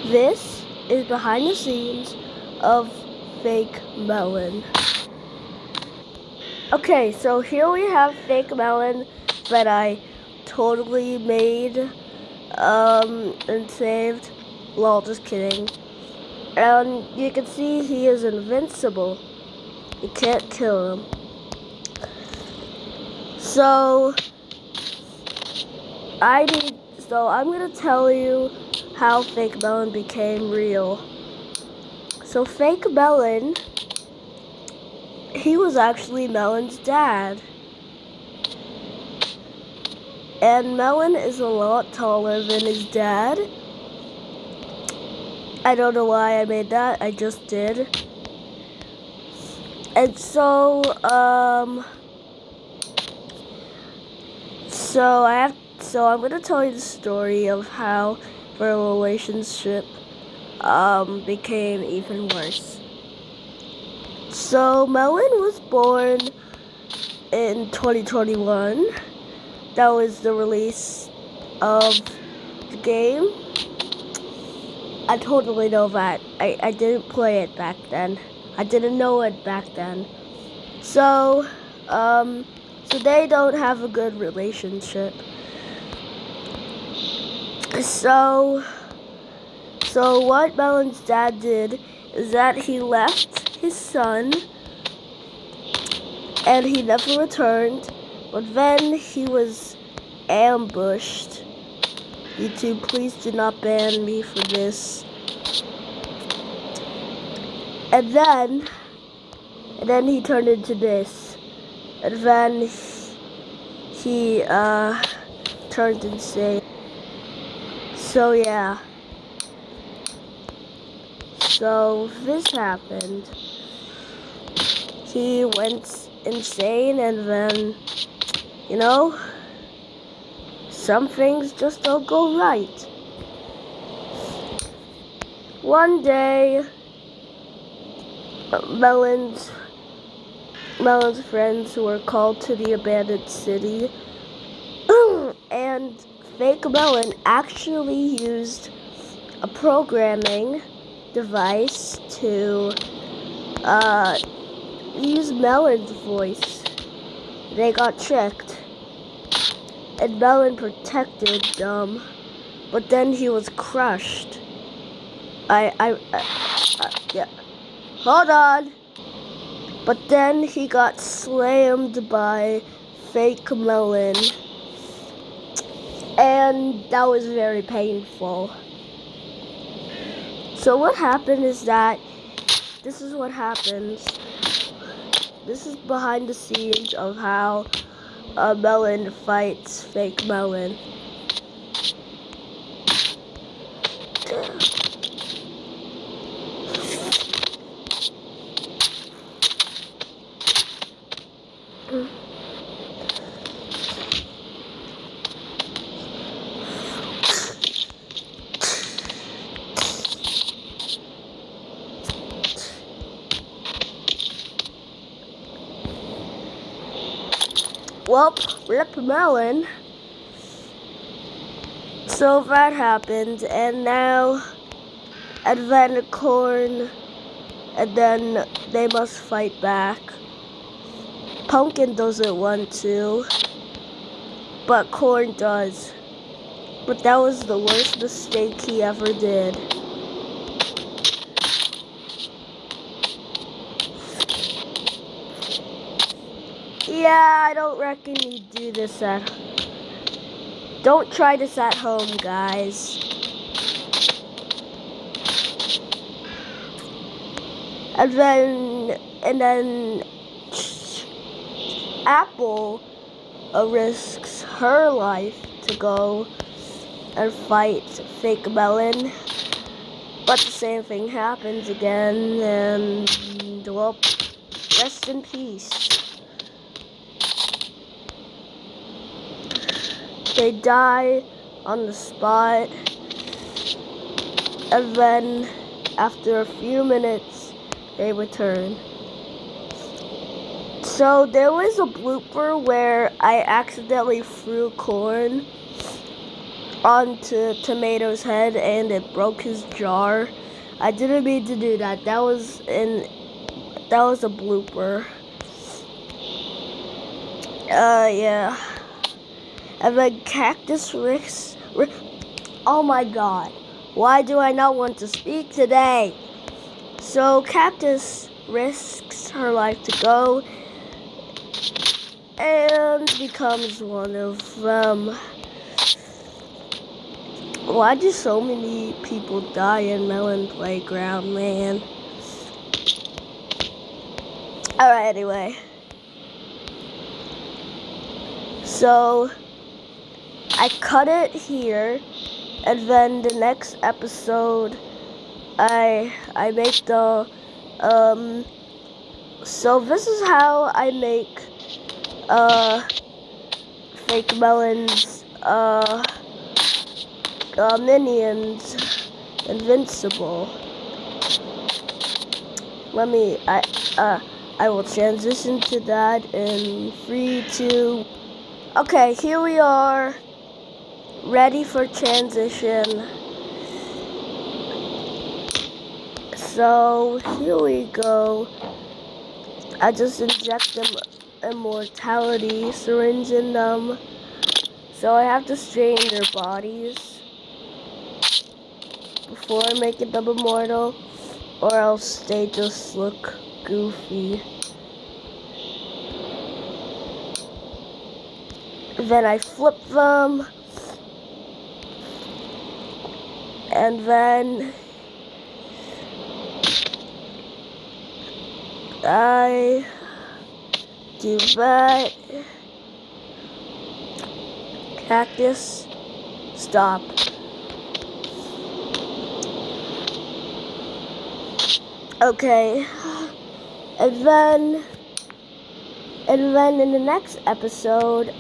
This is behind the scenes of Fake Melon. Okay, so here we have Fake Melon that I totally made and saved. Lol, just kidding. And you can see he is invincible. You can't kill him. So I'm gonna tell you how Fake Melon became real. So Fake Melon, he was actually Melon's dad. And Melon is a lot taller than his dad. I don't know why I made that, I just did. And so I'm gonna tell you the story of how their relationship became even worse. So Melon was born in 2021. That was the release of the game. I totally know that. I didn't play it back then. I didn't know it back then. So they don't have a good relationship. So what Melon's dad did is that he left his son and he never returned, but then he was ambushed. YouTube, please do not ban me for this. And then he turned into this. And then he turned insane. So yeah. So this happened. He went insane and then, some things just don't go right. One day, Melon's friends were called to the abandoned city, and Fake Melon actually used a programming device to use Melon's voice. They got tricked, and Melon protected them, but then he was crushed. Yeah. Hold on. But then he got slammed by Fake Melon, and that was very painful. So what happened is that this is what happens. This is behind the scenes of how Melon fights Fake Melon. Well, rip Melon. So that happened, and then Corn, and then they must fight back. Pumpkin doesn't want to, but Corn does. But that was the worst mistake he ever did. Yeah, I don't reckon you'd do this Don't try this at home, guys. And then Apple risks her life to go and fight Fake Melon. But the same thing happens again, and well, rest in peace. They die on the spot, and then after a few minutes, they return. So there was a blooper where I accidentally threw Corn onto Tomato's head and it broke his jar. I didn't mean to do that. That was a blooper. Yeah. And then Cactus risks. Oh my god. Why do I not want to speak today? So Cactus risks her life to go and becomes one of them. Why do so many people die in Melon Playground, man? Alright, anyway. So, I cut it here, and then the next episode, I make the, so this is how I make, fake melons, minions invincible. I will transition to that in 3, 2. Okay, here we are, ready for transition. So here we go. I just inject them immortality syringe in them. So I have to strain their bodies before making them immortal, or else they just look goofy. Then I flip them, and then I do that. Cactus, stop. Okay, and then in the next episode,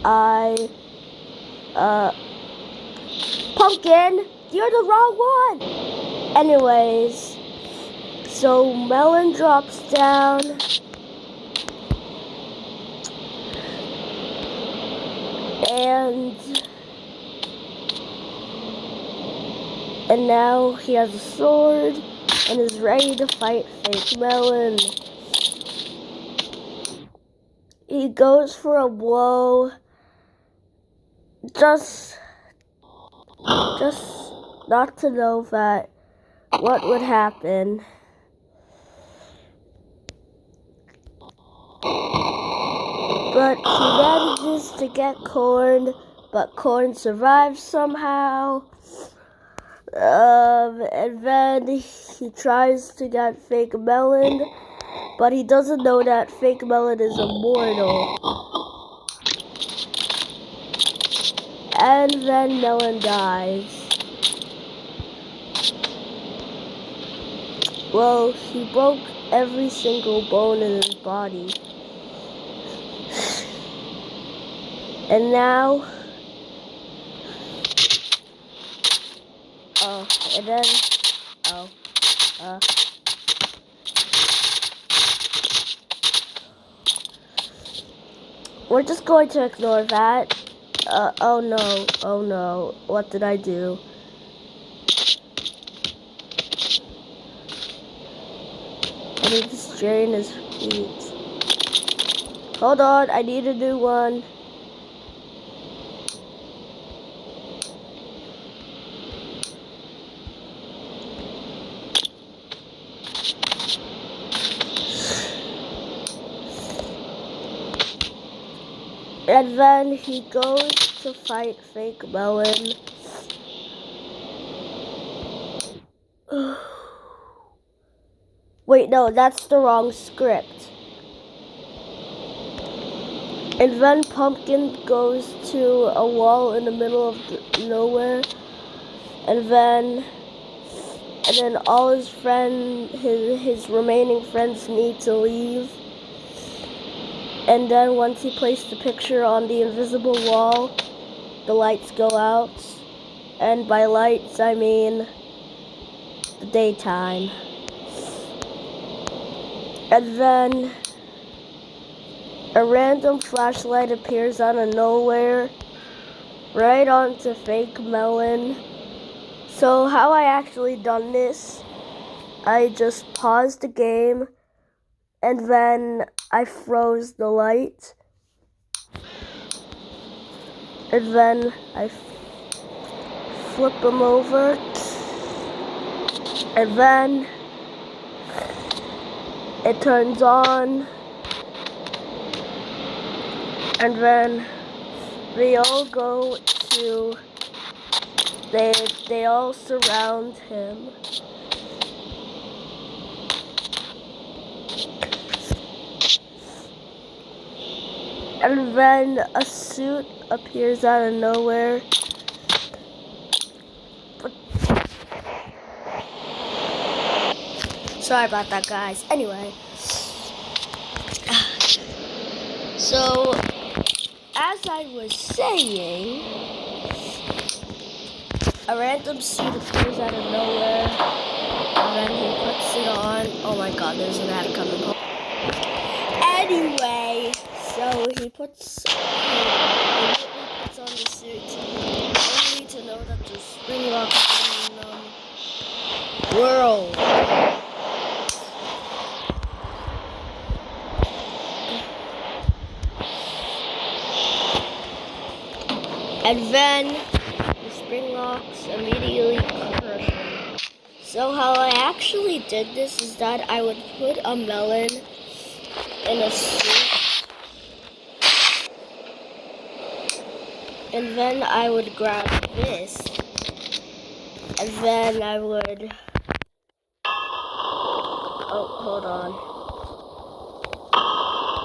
Pumpkin, you're the wrong one! Anyways, so Melon drops down. And now he has a sword and is ready to fight Fake Melon. He goes for a blow, just not to know that what would happen. But he manages to get Corn, but Corn survives somehow. And then he tries to get Fake Melon, but he doesn't know that Fake Melon is immortal. And then Melon dies. Well, he broke every single bone in his body. And now, we're just going to ignore that. Oh no, what did I do? I need to strain his feet. Hold on, I need a new one. And then he goes to fight Fake Melon. Wait, no, that's the wrong script. And then Pumpkin goes to a wall in the middle of nowhere. And then all his his remaining friends need to leave. And then once he placed the picture on the invisible wall, the lights go out. And by lights, I mean the daytime. And then a random flashlight appears out of nowhere. right onto fake melon. So how I actually done this, I just paused the game and then I froze the light. And then I flip them over. And then it turns on. And then they all go to, they all surround him. And then a suit appears out of nowhere. Sorry about that, guys. Anyway. So, as I was saying, a random suit appears out of nowhere. And then he puts it on. Oh my god, there's an ad coming home. Anyway, so he puts on the suit, only to know that there's spring rocks in the world. And then the spring locks immediately crush him. So how I actually did this is that I would put a melon in a suit, and then I would grab this, and then I would, oh, hold on.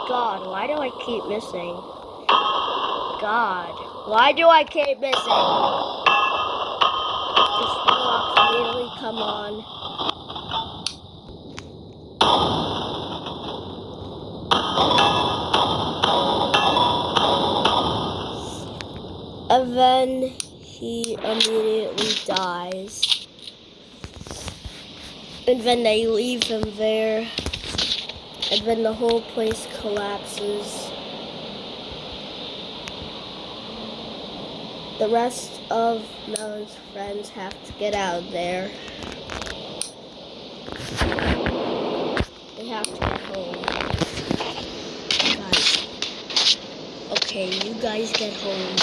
God, why do I keep missing? God, why do I keep missing? The spring locks immediately come on. And then he immediately dies. And then they leave him there. And then the whole place collapses. The rest of Melon's friends have to get out of there. They have to get home. Guys. Okay, you guys get home.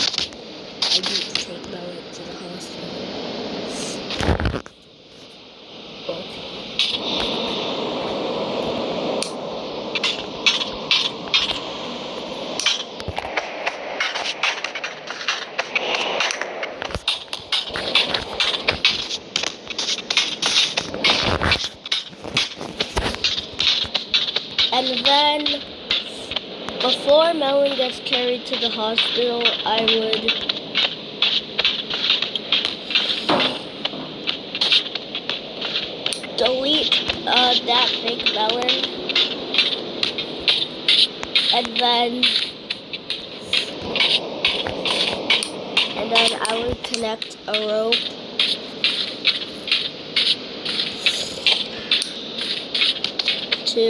I need to take Melon to the hospital. Okay. And then, before Melon gets carried to the hospital, I would delete that fake melon, and then I would connect a rope to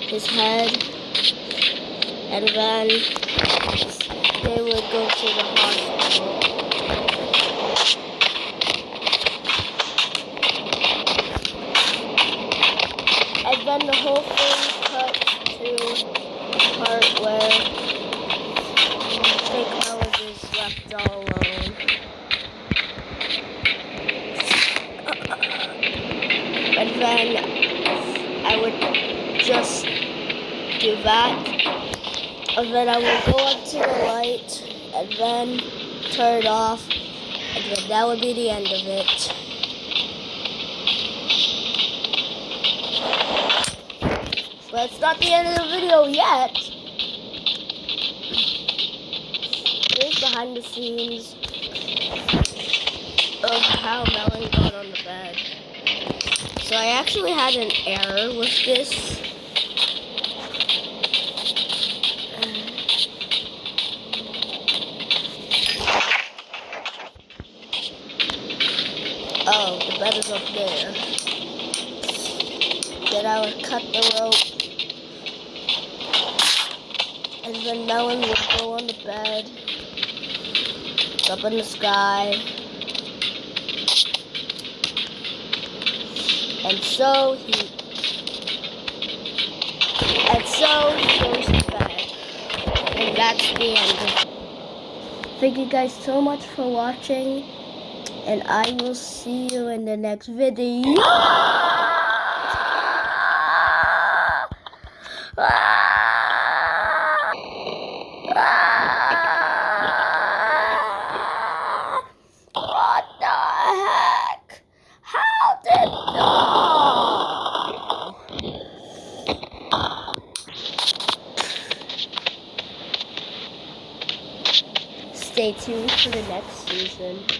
his head, and then they would go to the hospital. And then the whole thing cuts to the part where fake Melon is left all alone. And then I would just do that. And then I would go up to the light and then turn it off. And then that would be the end of it. But it's not the end of the video yet. Here's behind the scenes of how Melon got on the bed. So I actually had an error with this. Oh, the bed is up there. Then I would cut the rope. And then Melon would go on the bed. up in the sky. And so he goes to bed. And that's the end. Thank you guys so much for watching. And I will see you in the next video. What the heck? How did Stay tuned for the next season.